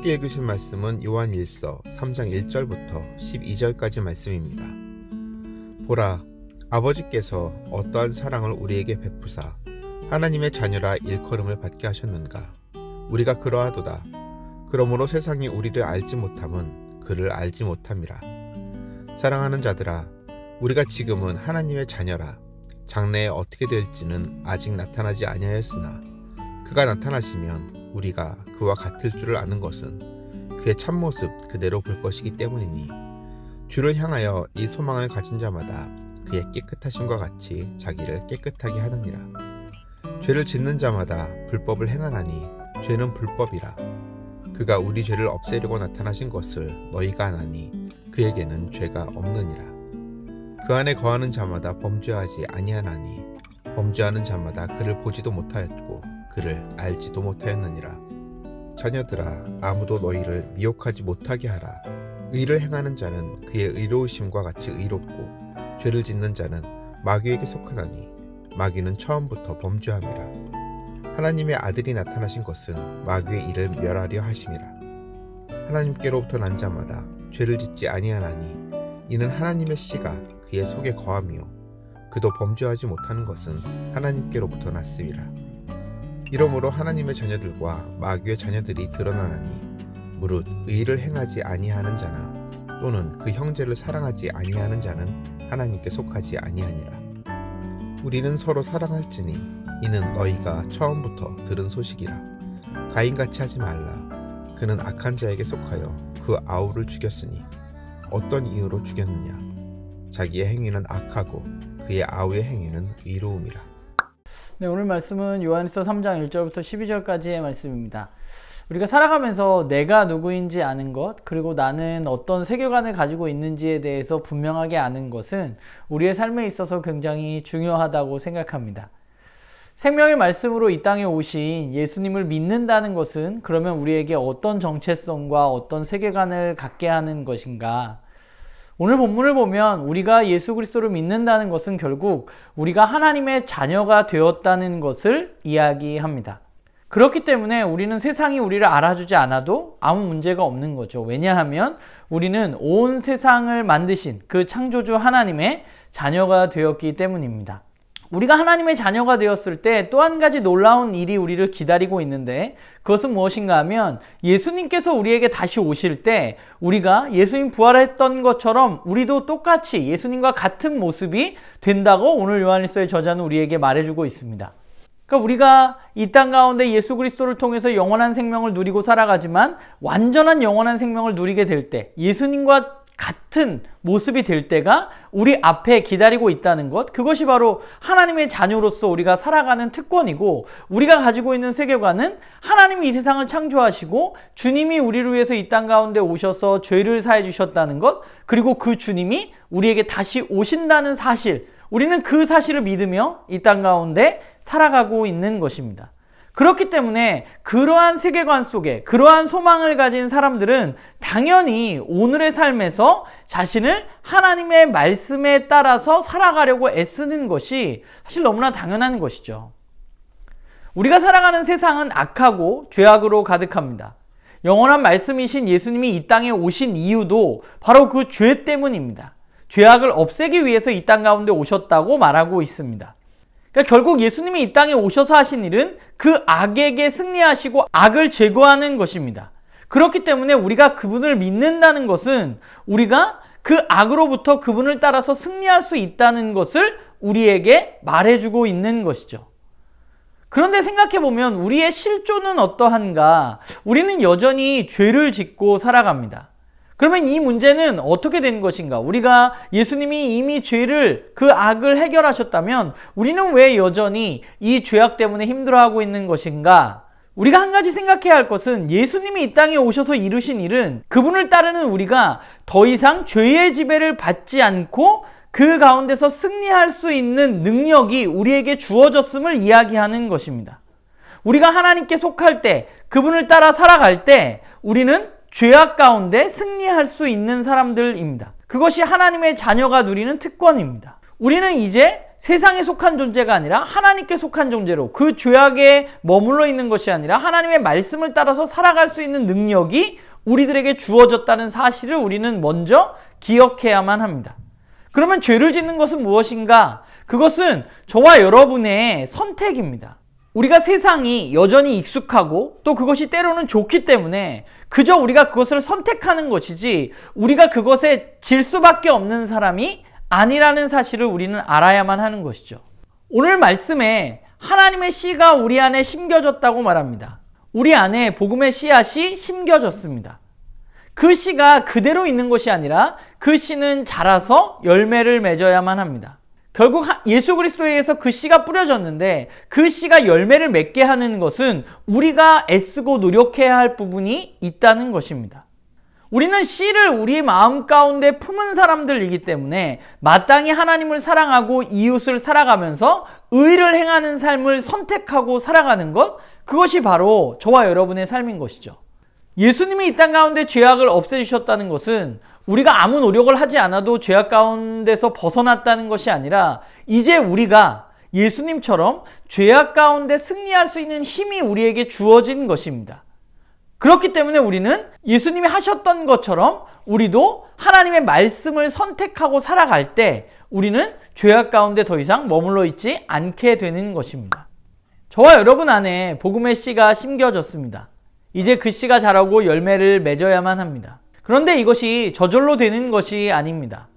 함께 읽으신 말씀은 요한일서 3장 1절부터 12절까지 말씀입니다. 보라, 아버지께서 어떠한 사랑을 우리에게 베푸사 하나님의 자녀라 일컬음을 받게 하셨는가. 우리가 그러하도다. 그러므로 세상이 우리를 알지 못함은 그를 알지 못함이라. 사랑하는 자들아, 우리가 지금은 하나님의 자녀라. 장래에 어떻게 될지는 아직 나타나지 아니하였으나 그가 나타나시면 우리가 그와 같을 줄을 아는 것은 그의 참모습 그대로 볼 것이기 때문이니 주를 향하여 이 소망을 가진 자마다 그의 깨끗하심과 같이 자기를 깨끗하게 하느니라. 죄를 짓는 자마다 불법을 행하나니 죄는 불법이라. 그가 우리 죄를 없애려고 나타나신 것을 너희가 아나니 그에게는 죄가 없느니라. 그 안에 거하는 자마다 범죄하지 아니하나니 범죄하는 자마다 그를 보지도 못하였고 그를 알지도 못하였느니라. 자녀들아, 아무도 너희를 미혹하지 못하게 하라. 의를 행하는 자는 그의 의로우심과 같이 의롭고 죄를 짓는 자는 마귀에게 속하나니 마귀는 처음부터 범죄함이라. 하나님의 아들이 나타나신 것은 마귀의 일을 멸하려 하심이라. 하나님께로부터 난 자마다 죄를 짓지 아니하나니 이는 하나님의 씨가 그의 속에 거하며 그도 범죄하지 못하는 것은 하나님께로부터 났음이라. 이러므로 하나님의 자녀들과 마귀의 자녀들이 드러나나니 무릇 의를 행하지 아니하는 자나 또는 그 형제를 사랑하지 아니하는 자는 하나님께 속하지 아니하니라. 우리는 서로 사랑할지니 이는 너희가 처음부터 들은 소식이라. 가인같이 하지 말라. 그는 악한 자에게 속하여 그 아우를 죽였으니 어떤 이유로 죽였느냐. 자기의 행위는 악하고 그의 아우의 행위는 의로움이라. 네, 오늘 말씀은 요한일서 3장 1절부터 12절까지의 말씀입니다. 우리가 살아가면서 내가 누구인지 아는 것, 그리고 나는 어떤 세계관을 가지고 있는지에 대해서 분명하게 아는 것은 우리의 삶에 있어서 굉장히 중요하다고 생각합니다. 생명의 말씀으로 이 땅에 오신 예수님을 믿는다는 것은 그러면 우리에게 어떤 정체성과 어떤 세계관을 갖게 하는 것인가? 오늘 본문을 보면 우리가 예수 그리스도를 믿는다는 것은 결국 우리가 하나님의 자녀가 되었다는 것을 이야기합니다. 그렇기 때문에 우리는 세상이 우리를 알아주지 않아도 아무 문제가 없는 거죠. 왜냐하면 우리는 온 세상을 만드신 그 창조주 하나님의 자녀가 되었기 때문입니다. 우리가 하나님의 자녀가 되었을 때 또 한 가지 놀라운 일이 우리를 기다리고 있는데 그것은 무엇인가 하면 예수님께서 우리에게 다시 오실 때 우리가 예수님 부활했던 것처럼 우리도 똑같이 예수님과 같은 모습이 된다고 오늘 요한일서의 저자는 우리에게 말해주고 있습니다. 그러니까 우리가 이 땅 가운데 예수 그리스도를 통해서 영원한 생명을 누리고 살아가지만 완전한 영원한 생명을 누리게 될 때 예수님과 같은 모습이 될 때가 우리 앞에 기다리고 있다는 것, 그것이 바로 하나님의 자녀로서 우리가 살아가는 특권이고 우리가 가지고 있는 세계관은 하나님이 이 세상을 창조하시고 주님이 우리를 위해서 이 땅 가운데 오셔서 죄를 사해 주셨다는 것, 그리고 그 주님이 우리에게 다시 오신다는 사실, 우리는 그 사실을 믿으며 이 땅 가운데 살아가고 있는 것입니다. 그렇기 때문에 그러한 세계관 속에 그러한 소망을 가진 사람들은 당연히 오늘의 삶에서 자신을 하나님의 말씀에 따라서 살아가려고 애쓰는 것이 사실 너무나 당연한 것이죠. 우리가 살아가는 세상은 악하고 죄악으로 가득합니다. 영원한 말씀이신 예수님이 이 땅에 오신 이유도 바로 그 죄 때문입니다. 죄악을 없애기 위해서 이 땅 가운데 오셨다고 말하고 있습니다. 그러니까 결국 예수님이 이 땅에 오셔서 하신 일은 그 악에게 승리하시고 악을 제거하는 것입니다. 그렇기 때문에 우리가 그분을 믿는다는 것은 우리가 그 악으로부터 그분을 따라서 승리할 수 있다는 것을 우리에게 말해주고 있는 것이죠. 그런데 생각해보면 우리의 실존은 어떠한가? 우리는 여전히 죄를 짓고 살아갑니다. 그러면 이 문제는 어떻게 된 것인가? 우리가 예수님이 이미 죄를, 그 악을 해결하셨다면 우리는 왜 여전히 이 죄악 때문에 힘들어하고 있는 것인가? 우리가 한 가지 생각해야 할 것은 예수님이 이 땅에 오셔서 이루신 일은 그분을 따르는 우리가 더 이상 죄의 지배를 받지 않고 그 가운데서 승리할 수 있는 능력이 우리에게 주어졌음을 이야기하는 것입니다. 우리가 하나님께 속할 때, 그분을 따라 살아갈 때 우리는 죄악 가운데 승리할 수 있는 사람들입니다. 그것이 하나님의 자녀가 누리는 특권입니다. 우리는 이제 세상에 속한 존재가 아니라 하나님께 속한 존재로 그 죄악에 머물러 있는 것이 아니라 하나님의 말씀을 따라서 살아갈 수 있는 능력이 우리들에게 주어졌다는 사실을 우리는 먼저 기억해야만 합니다. 그러면 죄를 짓는 것은 무엇인가? 그것은 저와 여러분의 선택입니다. 우리가 세상이 여전히 익숙하고 또 그것이 때로는 좋기 때문에 그저 우리가 그것을 선택하는 것이지 우리가 그것에 질 수밖에 없는 사람이 아니라는 사실을 우리는 알아야만 하는 것이죠. 오늘 말씀에 하나님의 씨가 우리 안에 심겨졌다고 말합니다. 우리 안에 복음의 씨앗이 심겨졌습니다. 그 씨가 그대로 있는 것이 아니라 그 씨는 자라서 열매를 맺어야만 합니다. 결국 예수 그리스도에 의해서 그 씨가 뿌려졌는데 그 씨가 열매를 맺게 하는 것은 우리가 애쓰고 노력해야 할 부분이 있다는 것입니다. 우리는 씨를 우리 마음 가운데 품은 사람들이기 때문에 마땅히 하나님을 사랑하고 이웃을 살아가면서 의를 행하는 삶을 선택하고 살아가는 것, 그것이 바로 저와 여러분의 삶인 것이죠. 예수님이 이 땅 가운데 죄악을 없애주셨다는 것은 우리가 아무 노력을 하지 않아도 죄악 가운데서 벗어났다는 것이 아니라 이제 우리가 예수님처럼 죄악 가운데 승리할 수 있는 힘이 우리에게 주어진 것입니다. 그렇기 때문에 우리는 예수님이 하셨던 것처럼 우리도 하나님의 말씀을 선택하고 살아갈 때 우리는 죄악 가운데 더 이상 머물러 있지 않게 되는 것입니다. 저와 여러분 안에 복음의 씨가 심겨졌습니다. 이제 그 씨가 자라고 열매를 맺어야만 합니다. 그런데 이것이 저절로 되는 것이 아닙니다.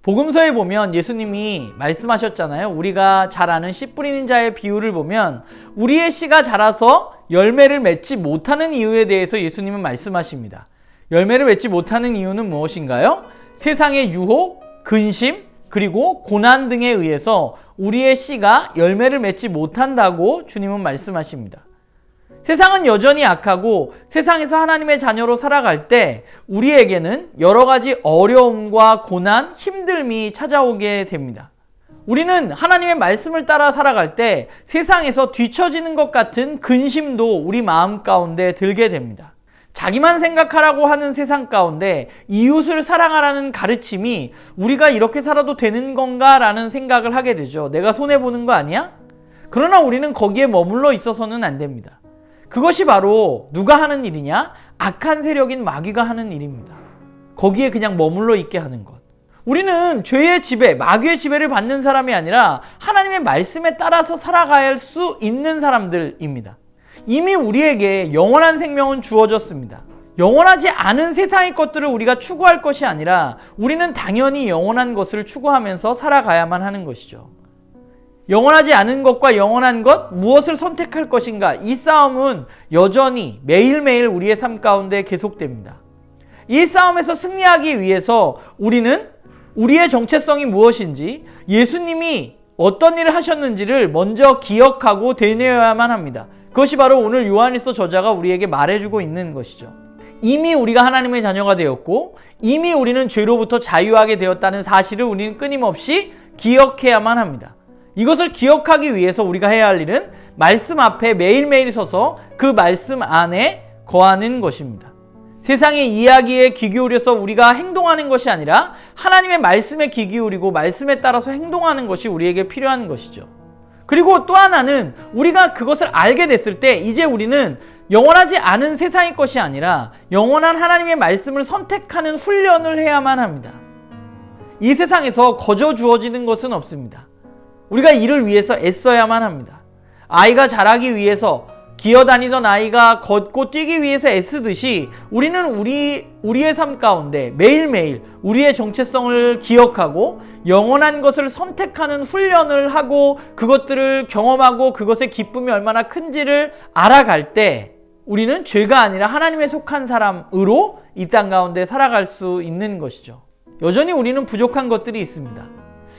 복음서에 보면 예수님이 말씀하셨잖아요. 우리가 잘 아는 씨 뿌리는 자의 비유를 보면 우리의 씨가 자라서 열매를 맺지 못하는 이유에 대해서 예수님은 말씀하십니다. 열매를 맺지 못하는 이유는 무엇인가요? 세상의 유혹, 근심, 그리고 고난 등에 의해서 우리의 씨가 열매를 맺지 못한다고 주님은 말씀하십니다. 세상은 여전히 악하고 세상에서 하나님의 자녀로 살아갈 때 우리에게는 여러 가지 어려움과 고난, 힘듦이 찾아오게 됩니다. 우리는 하나님의 말씀을 따라 살아갈 때 세상에서 뒤처지는 것 같은 근심도 우리 마음 가운데 들게 됩니다. 자기만 생각하라고 하는 세상 가운데 이웃을 사랑하라는 가르침이 우리가 이렇게 살아도 되는 건가 라는 생각을 하게 되죠. 내가 손해보는 거 아니야? 그러나 우리는 거기에 머물러 있어서는 안 됩니다. 그것이 바로 누가 하는 일이냐? 악한 세력인 마귀가 하는 일입니다. 거기에 그냥 머물러 있게 하는 것. 우리는 죄의 지배, 마귀의 지배를 받는 사람이 아니라 하나님의 말씀에 따라서 살아갈 수 있는 사람들입니다. 이미 우리에게 영원한 생명은 주어졌습니다. 영원하지 않은 세상의 것들을 우리가 추구할 것이 아니라 우리는 당연히 영원한 것을 추구하면서 살아가야만 하는 것이죠. 영원하지 않은 것과 영원한 것, 무엇을 선택할 것인가? 이 싸움은 여전히 매일매일 우리의 삶 가운데 계속됩니다. 이 싸움에서 승리하기 위해서 우리는 우리의 정체성이 무엇인지, 예수님이 어떤 일을 하셨는지를 먼저 기억하고 되뇌어야만 합니다. 그것이 바로 오늘 요한일서 저자가 우리에게 말해주고 있는 것이죠. 이미 우리가 하나님의 자녀가 되었고 이미 우리는 죄로부터 자유하게 되었다는 사실을 우리는 끊임없이 기억해야만 합니다. 이것을 기억하기 위해서 우리가 해야 할 일은 말씀 앞에 매일매일 서서 그 말씀 안에 거하는 것입니다. 세상의 이야기에 귀 기울여서 우리가 행동하는 것이 아니라 하나님의 말씀에 귀 기울이고 말씀에 따라서 행동하는 것이 우리에게 필요한 것이죠. 그리고 또 하나는 우리가 그것을 알게 됐을 때 이제 우리는 영원하지 않은 세상의 것이 아니라 영원한 하나님의 말씀을 선택하는 훈련을 해야만 합니다. 이 세상에서 거저 주어지는 것은 없습니다. 우리가 이를 위해서 애써야만 합니다. 아이가 자라기 위해서, 기어다니던 아이가 걷고 뛰기 위해서 애쓰듯이 우리는 우리의 삶 가운데 매일매일 우리의 정체성을 기억하고 영원한 것을 선택하는 훈련을 하고 그것들을 경험하고 그것의 기쁨이 얼마나 큰지를 알아갈 때 우리는 죄가 아니라 하나님에 속한 사람으로 이 땅 가운데 살아갈 수 있는 것이죠. 여전히 우리는 부족한 것들이 있습니다.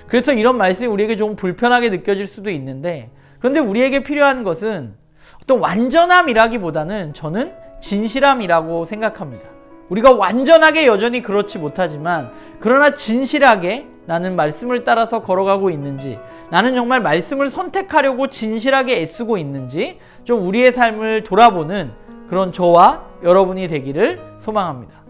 그래서 이런 말씀이 우리에게 좀 불편하게 느껴질 수도 있는데, 그런데 우리에게 필요한 것은 어떤 완전함이라기보다는 저는 진실함이라고 생각합니다. 우리가 완전하게 여전히 그렇지 못하지만 그러나 진실하게 나는 말씀을 따라서 걸어가고 있는지, 나는 정말 말씀을 선택하려고 진실하게 애쓰고 있는지 좀 우리의 삶을 돌아보는 그런 저와 여러분이 되기를 소망합니다.